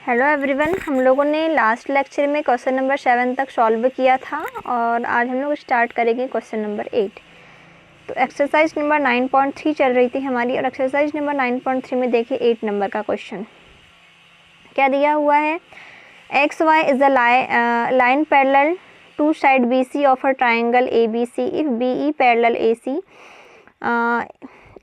Hello everyone, हम लोगों ने लास्ट लेक्चर में क्वेश्चन नंबर 7 तक सॉल्व किया था और आज हम लोग स्टार्ट करेंगे क्वेश्चन नंबर 8। तो एक्सरसाइज नंबर 9.3 चल रही थी हमारी और एक्सरसाइज नंबर 9.3 में देखिए 8 नंबर का क्वेश्चन क्या दिया हुआ है। X Y is the line parallel to side B C of a triangle A B C if B E parallel A C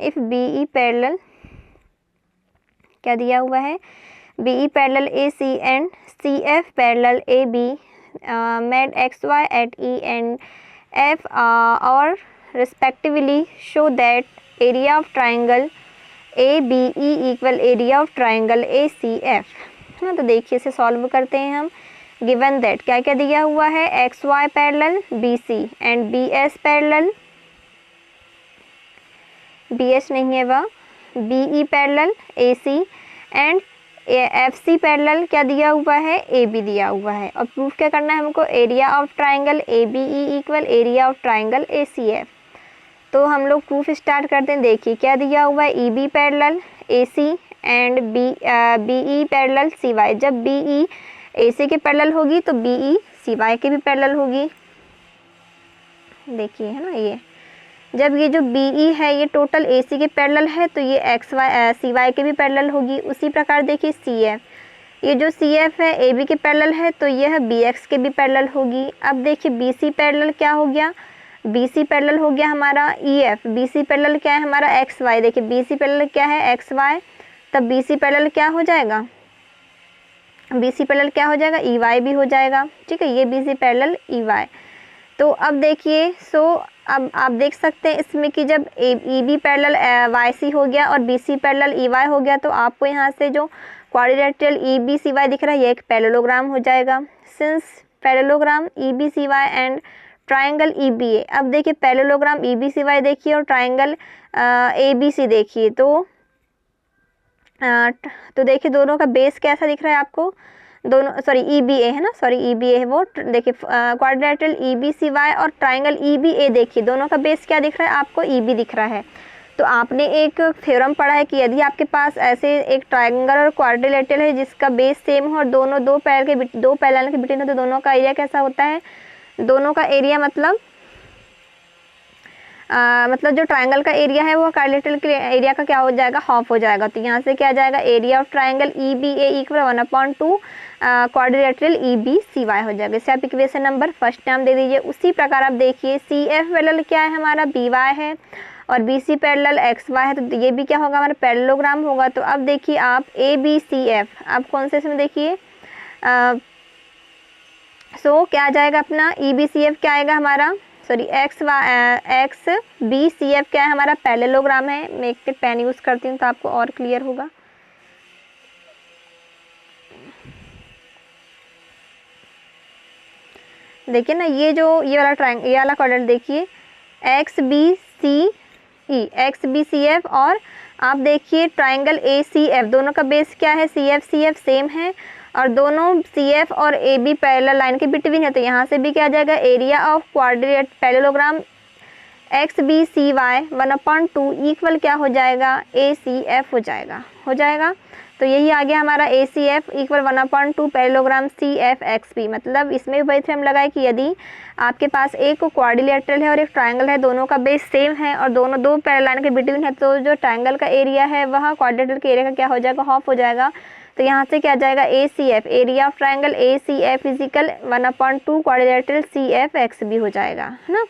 if B E parallel क्या दिया हुआ है BE parallel AC and CF parallel AB made XY at E and F or respectively show that area of triangle ABE equal area of triangle ACF। हाँ, तो देखिए इसे solve करते हैं हम। गिवन दैट क्या क्या दिया हुआ है, XY parallel BC and BS parallel BS नहीं है वह BE parallel AC and FC parallel क्या दिया हुआ है, AB दिया हुआ है। और प्रूफ क्या करना है हमको, area of triangle ABE equal area of triangle ACF। तो हम लोग प्रूफ स्टार्ट करते हैं। देखिए क्या दिया हुआ है, EB parallel AC and BE parallel CY। जब BE AC के पैरेलल होगी तो BE CY के भी पैरेलल होगी। देखिए है ना, ये जब ये जो BE है ये टोटल AC के पैरेलल है तो ये CY के भी पैरेलल होगी। उसी प्रकार देखिए CF, ये जो CF है AB के पैरेलल है तो यह BX के भी पैरेलल होगी। अब देखिए BC पैरेलल क्या हो गया, BC पैरेलल हो गया हमारा EF। BC पैरेलल क्या है हमारा XY। देखिए BC पैरेलल क्या है XY, तब BC पैरेलल क्या हो जाएगा, BC पैरेलल क्या हो जाएगा, EY भी हो जाएगा। ठीक है, ये BC पैरेलल EY। तो अब देखिए अब आप देख सकते हैं इसमें कि जब EB पैरेलल YC हो गया और BC पैरेलल EY हो गया तो आपको यहाँ से जो क्वाड्रिलेटरल EBCY दिख रहा है ये एक पैरेललोग्राम हो जाएगा। Since parallelogram EBCY and triangle EBA। अब देखिए पैरेललोग्राम EBCY देखिए और ट्राइंगल ABC देखिए तो देखिए दोनों का बेस कैसा दिख रहा है आपको, दोनों EBA है ना, EBA है वो। देखिए क्वाड्रिलेटरल EBCY और ट्राइंगल EBA देखिए दोनों का बेस क्या दिख रहा है आपको, EB दिख रहा है। तो आपने एक थ्योरम पढ़ा है कि यदि आपके पास ऐसे एक ट्राइंगल और क्वाड्रिलेटरल है जिसका बेस सेम हो और दोनों दो पैरेलल के बिटवीन हो तो दोनों का एरिया कैसा होता है, दोनों का एरिया मतलब जो ट्राइंगल का एरिया है वो क्वाड्रिलेटरल के एरिया का क्या हो जाएगा, हाफ हो जाएगा। तो यहाँ से क्या जाएगा, area of triangle EBA equal 1/2 quadrilateral EBCY हो जाएगा। इसे आप इक्वेशन नंबर फर्स्ट नाम दे दीजिए। उसी प्रकार आप देखिए CF पैरेलल क्या है हमारा, BY है और BC पैरेलल XY है तो ये भी क्या होगा हमारा पैरेललोग्राम होगा। तो अब देखिए आप ABCF, अब कौन से इसमें देखिए क्या आ जाएगा अपना EBCF क्या आएगा हमारा, XBCF क्या है हमारा पैरेललोग्राम है। मैं एक पेन यूज़ करती हूँ तो आपको और क्लियर होगा। देखिए ना ये वाला ट्राइंगल, ये वाला क्वाड्रेंट देखिए XBCF और आप देखिए ट्राइंगल ACF दोनों का बेस क्या है, CF सेम है और दोनों CF और AB पैरेलल लाइन के बिटवीन है। तो यहाँ से भी क्या आ जाएगा, area of quadrilateral parallelogram XBCY 1/2 equal क्या हो जाएगा, ACF हो जाएगा। तो यही आ गया हमारा ACF इक्वल 1/2 पैरेललोग्राम CFXB। मतलब इसमें भी वही थ्योरम लगाए कि यदि आपके पास एक क्वाड्रिलेटरल है और एक ट्राइंगल है, दोनों का बेस सेम है और दोनों दो पैरेलल लाइन के बिटवीन है तो जो ट्राइंगल का एरिया है वह क्वाड्रिलेटरल के एरिया का क्या हो जाएगा, हाफ हो जाएगा। तो यहाँ से क्या जाएगा, ACF area of triangle ACF is equal 1/2 quadrilateral CFXB हो जाएगा, है ना।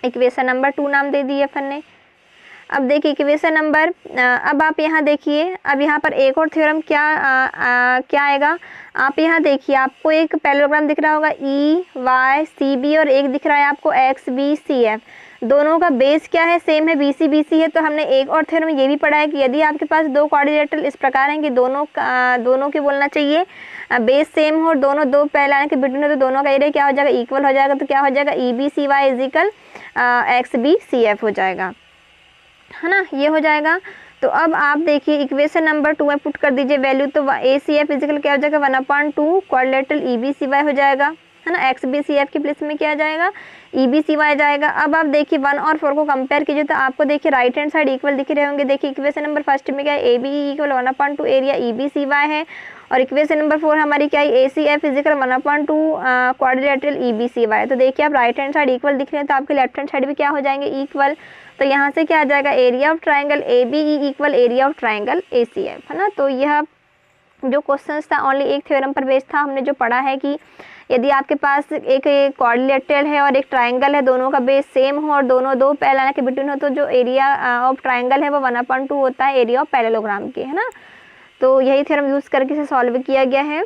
इक्वेशन नंबर 2 नाम दे दिए अपन ने। अब देखिए इक्वेशन नंबर अब आप यहाँ देखिए, अब यहाँ पर एक और थ्योरम क्या आएगा, आप यहाँ देखिए आपको एक पैरेललोग्राम दिख रहा होगा EYCB और एक दिख रहा है आपको XBCF। दोनों का बेस क्या है, सेम है, BC है। तो हमने एक और थ्योरम ये भी पढ़ा है कि यदि आपके पास दो क्वाड्रिलेटरल इस प्रकार हैं कि दोनों के बोलना चाहिए बेस सेम हो और दोनों दो पैरेलल के बिटवीन हो तो दोनों का एरिया क्या हो जाएगा, इक्वल हो जाएगा। तो क्या हो जाएगा, EBCY इजिकल XBCF हो जाएगा, है ना, ये हो जाएगा। तो अब आप देखिए इक्वेशन नंबर 2 में पुट कर दीजिए वैल्यू। तो ACF इजिकल क्या हो जाएगा, 1/2 क्वाड्रिलेटरल EBCY हो जाएगा, है ना। XBCF की प्लेस में क्या आ जाएगा, EBCY जाएगा। अब आप देखिए 1 और 4 को कंपेयर कीजिए तो आपको देखिए राइट हैंड साइड इक्वल दिख रहे होंगे। देखिए इक्वेशन नंबर फर्स्ट में क्या है, AB इक्वल 1/2 एरिया EBCY है, और इक्वेशन नंबर 4 हमारी क्या है, ACF is equal 1/2 quadrilateral EBCY। तो देखिए आप राइट हैंड साइड इक्वल दिख रहे हैं तो आपके लेफ्ट हैंड साइड भी क्या हो जाएंगे, इक्वल। तो यहाँ से क्या आ जाएगा, area of triangle ABE equal area of triangle ACF, है ना। तो यह जो क्वेश्चन था ओनली एक थ्योरम पर बेस्ड था। हमने जो पढ़ा है कि यदि आपके पास एक क्वाड्रिलेटरल है और एक ट्राइंगल है, दोनों का बेस सेम हो और दोनों दो पैरेलल के बिटवीन हो, तो जो एरिया ऑफ ट्राइंगल है वो 1/2 होता है एरिया ऑफ पैरेललोग्राम के, है ना। तो यही थ्योरम यूज़ करके इसे सॉल्व किया गया है।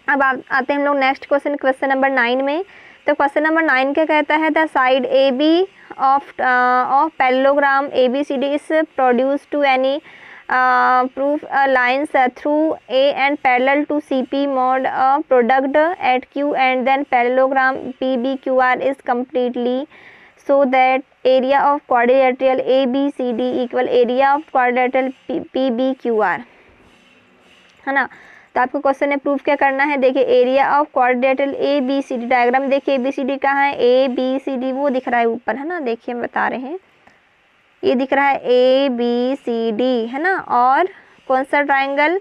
अब आते हैं हम लोग नेक्स्ट क्वेश्चन नंबर 9 में। तो क्वेश्चन नंबर 9 क्या कहता है, the side AB of parallelogram ABCD is produce to any proof lines through A and parallel to CP mod product at Q and then parallelogram PBQR is completely so that area of quadrilateral ABCD equal area of quadrilateral PBQR, है ना। तो आपको question में proof क्या करना है, देखिए area of quadrilateral ABCD, diagram देखिए ABCD कहाँ है, ABCD वो दिख रहा है ऊपर, है ना। देखिए हम बता रहे हैं, ये दिख रहा है ABCD, है ना। और कौन सा ट्राइंगल,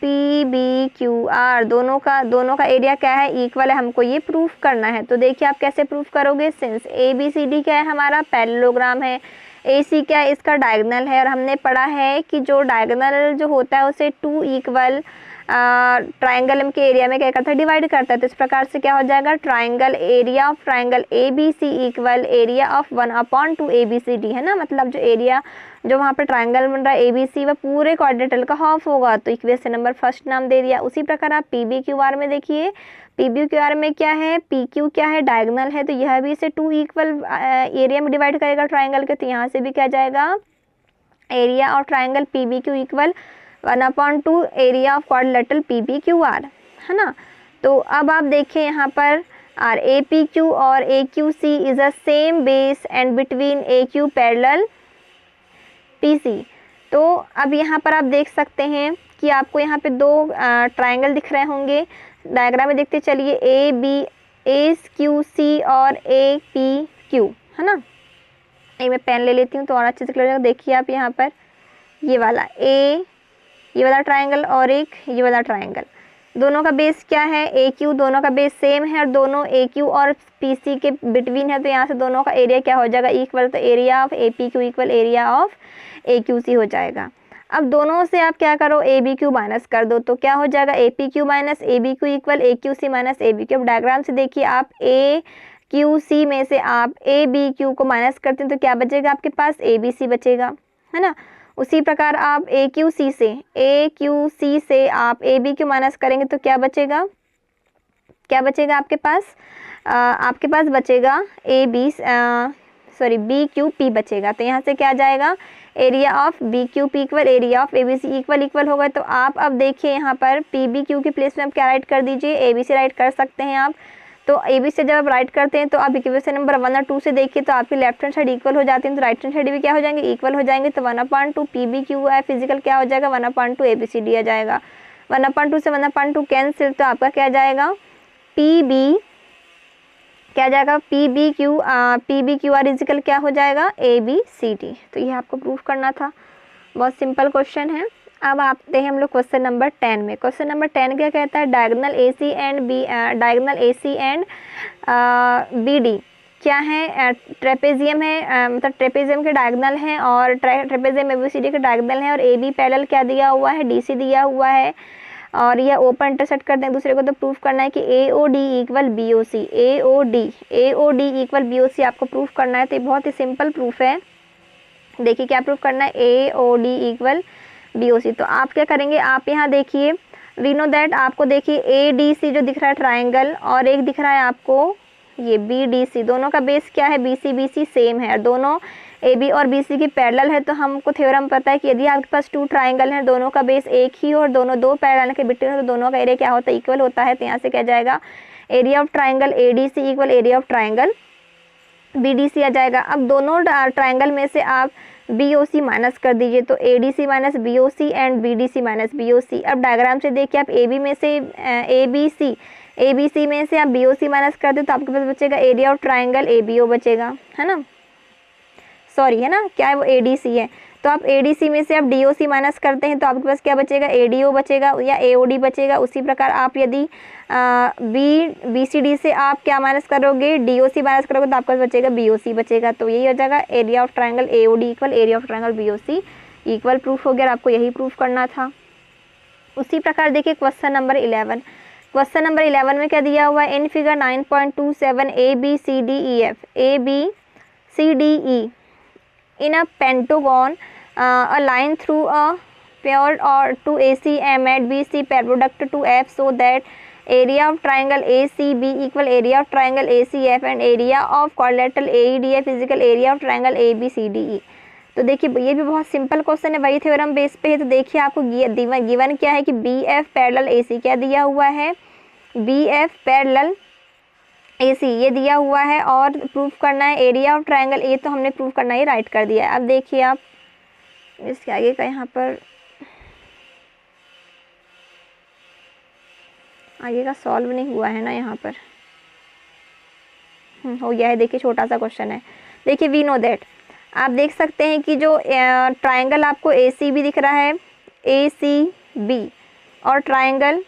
PBQR, दोनों का एरिया क्या है, इक्वल है। हमको ये प्रूफ करना है। तो देखिए आप कैसे प्रूफ करोगे, सिंस ABCD क्या है, हमारा पैरेललोग्राम है, AC क्या है, इसका डायगोनल है, और हमने पढ़ा है कि जो डायगोनल जो होता है उसे 2 इक्वल ट्राइंगल के एरिया में क्या करता है, डिवाइड करता है। तो इस प्रकार से क्या हो जाएगा, triangle area of triangle ABC equal area of 1/2 ABCD, है ना। मतलब जो एरिया जो वहाँ पर ट्राइंगल बन रहा है ABC वह पूरे क्वाड्रिलेटरल का हाफ होगा। तो इक्वेशन नंबर फर्स्ट नाम दे दिया। उसी प्रकार आप PBQR में देखिए, PBQR में क्या है, PQ क्या है, डायगोनल है, तो यह भी इसे 2 इक्वल एरिया में डिवाइड करेगा ट्राइंगल के। तो यहाँ से भी क्या जाएगा, area of triangle PBQ equal 1/2 area of quadrilateral PBQR, है ना। तो अब आप देखें यहाँ पर APQ और AQC is a same base and between AQ parallel PC। तो अब यहाँ पर आप देख सकते हैं कि आपको यहाँ पे 2 ट्राइंगल दिख रहे होंगे। डायग्राम में देखते चलिए, AQC और APQ, है ना। मैं पेन ले लेती हूँ तो और अच्छे से क्लियर हो जाएगा। देखिए आप यहाँ पर ये वाला ट्राइंगल और एक ये वाला ट्राइंगल, दोनों का बेस क्या है, AQ, दोनों का बेस सेम है और दोनों AQ और PC के बिटवीन है। तो यहाँ से दोनों का एरिया क्या हो जाएगा, इक्वल। तो area of APQ equal area of AQC हो जाएगा। अब दोनों से आप क्या करो, ABQ माइनस कर दो, तो क्या हो जाएगा, APQ minus ABQ equal AQC minus ABQ। अब डायग्राम से देखिए, आप AQC में से आप ABQ को माइनस करते हैं तो क्या बचेगा, आपके पास ABC बचेगा, है ना। उसी प्रकार आप AQC से आप ABQ माइनस करेंगे तो क्या बचेगा, आपके पास बचेगा BQP बचेगा। तो यहाँ से क्या आ जाएगा, area of BQP equal area of ABC equal होगा। तो आप अब देखिए यहाँ पर PBQ की प्लेस में आप क्या राइट कर दीजिए, ABC राइट कर सकते हैं आप। तो ABC से जब आप राइट करते हैं तो आप इक्वेशन नंबर 1 और 2 से देखिए तो आपकी लेफ्ट हैंड साइड इक्वल हो जाती है, तो राइट हैंड साइड भी क्या हो जाएंगे, इक्वल हो जाएंगे। तो 1/2 PBQ फिजिकल क्या हो जाएगा, 1/2 ABCD आ जाएगा। 1/2 से 1/2 कैंसिल, तो आपका क्या जाएगा, PBQR इजिकल क्या हो जाएगा, ABCD। तो ये आपको प्रूफ करना था, बहुत सिंपल क्वेश्चन है। अब आते हैं हम लोग क्वेश्चन नंबर 10 में। क्वेश्चन नंबर 10 क्या कहता है, डायगोनल AC एंड BD क्या है, ट्रेपेजियम है, मतलब ट्रेपेजियम के डायगोनल हैं और ट्रेपेजियम ABCD के डायगोनल हैं, और AB पैरेलल क्या दिया हुआ है, DC दिया हुआ है, और यह ओपन इंटरसेक्ट करते हैं दूसरे को। तो प्रूफ करना है कि AOD equal BOC, AOD equal BOC आपको प्रूफ करना है। तो ये बहुत ही सिंपल प्रूफ है। देखिए क्या प्रूफ करना है, AOD इक्वल BOC। तो आप क्या करेंगे, आप यहाँ देखिए, वी नो दैट, आपको देखिए ADC जो दिख रहा है ट्राइंगल, और एक दिख रहा है आपको ये BDC, दोनों का बेस क्या है, BC सेम है, और दोनों AB और BC की पैरेलल है। तो हमको थ्योरम पता है कि यदि आपके पास 2 ट्राइंगल हैं, दोनों का बेस एक ही हो और दोनों 2 पैरेलल के बिटवीन, तो दोनों का एरिया क्या होता है, इक्वल होता है। तो यहाँ से क्या जाएगा, area of triangle ADC equal area of triangle BDC आ जाएगा। अब दोनों ट्राइंगल में से आप BOC माइनस कर दीजिए, तो ADC minus BOC and BDC minus BOC। अब डायग्राम से देखिए, आप AB में से ABC में से आप BOC माइनस कर दो तो आपके पास बचेगा एरिया ऑफ ट्राइंगल ABO बचेगा, है ना, सॉरी है ना, क्या है वो ADC है। तो आप ADC में से आप DOC माइनस करते हैं तो आपके पास क्या बचेगा, ADO बचेगा या AOD बचेगा। उसी प्रकार आप यदि BCD से आप क्या माइनस करोगे, DOC माइनस करोगे तो आपके पास बचेगा BOC बचेगा। तो यही हो जाएगा area of triangle AOD equal area of triangle BOC equal proof हो गया। आपको यही प्रूफ करना था। उसी प्रकार देखिए क्वेश्चन नंबर 11। क्वेश्चन नंबर 11 में क्या दिया हुआ है, in figure 9.27 ABCDE in a pentagon a line through a pair or to AC at BC pair product to F so that area of triangle ACB equal area of triangle ACF and area of quadrilateral AEDF is equal area of triangle ABCDE। तो देखिए ये भी बहुत simple question है, वही theorem base पे है। तो देखिए आपको गिवन क्या है कि BF पैरेलल AC क्या दिया हुआ है, BF पैरेलल AC ये दिया हुआ है और प्रूफ करना है एरिया ऑफ ट्रायंगल A, तो हमने प्रूफ करना ही राइट कर दिया है। अब देखिए आप इसके आगे का यहाँ पर आगे का सॉल्व नहीं हुआ है ना, यहाँ पर हो गया है। देखिए छोटा सा क्वेश्चन है। देखिए वी नो दैट, आप देख सकते हैं कि जो ट्रायंगल आपको ACB दिख रहा है, ACB और ट्रायंगल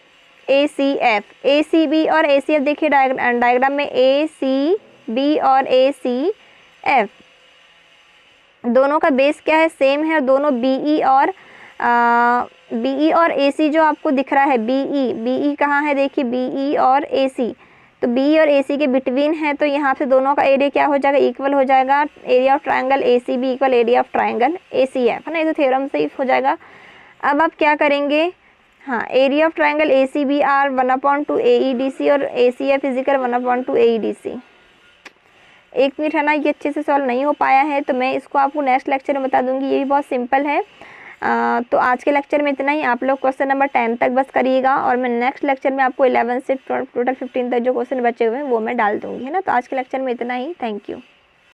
ACF, ACB और ACF देखिए डायग्राम में ACB और ACF दोनों का बेस क्या है, सेम है। और दोनों BE और AC जो आपको दिख रहा है, BE कहाँ है, देखिए BE और AC, तो BE और AC के बिटवीन है। तो यहाँ से दोनों का एरिया क्या हो जाएगा, इक्वल हो जाएगा। Area of triangle ACB equal area of triangle ACF, है ना, ये तो थ्योरम से ही हो जाएगा। अब आप क्या करेंगे, हाँ, area of triangle ACB are 1/2 AEDC और ACF इजिकल 1/2 AEDC। एक मिनट है ना, ये अच्छे से सॉल्व नहीं हो पाया है तो मैं इसको आपको नेक्स्ट लेक्चर में बता दूंगी। ये भी बहुत सिंपल है। तो आज के लेक्चर में इतना ही। आप लोग क्वेश्चन नंबर 10 तक बस करिएगा और मैं नेक्स्ट लेक्चर में आपको 11 से टोटल 15 तक जो क्वेश्चन बचे हुए हैं वो मैं डाल दूंगी, है ना। तो आज के लेक्चर में इतना ही। Thank you.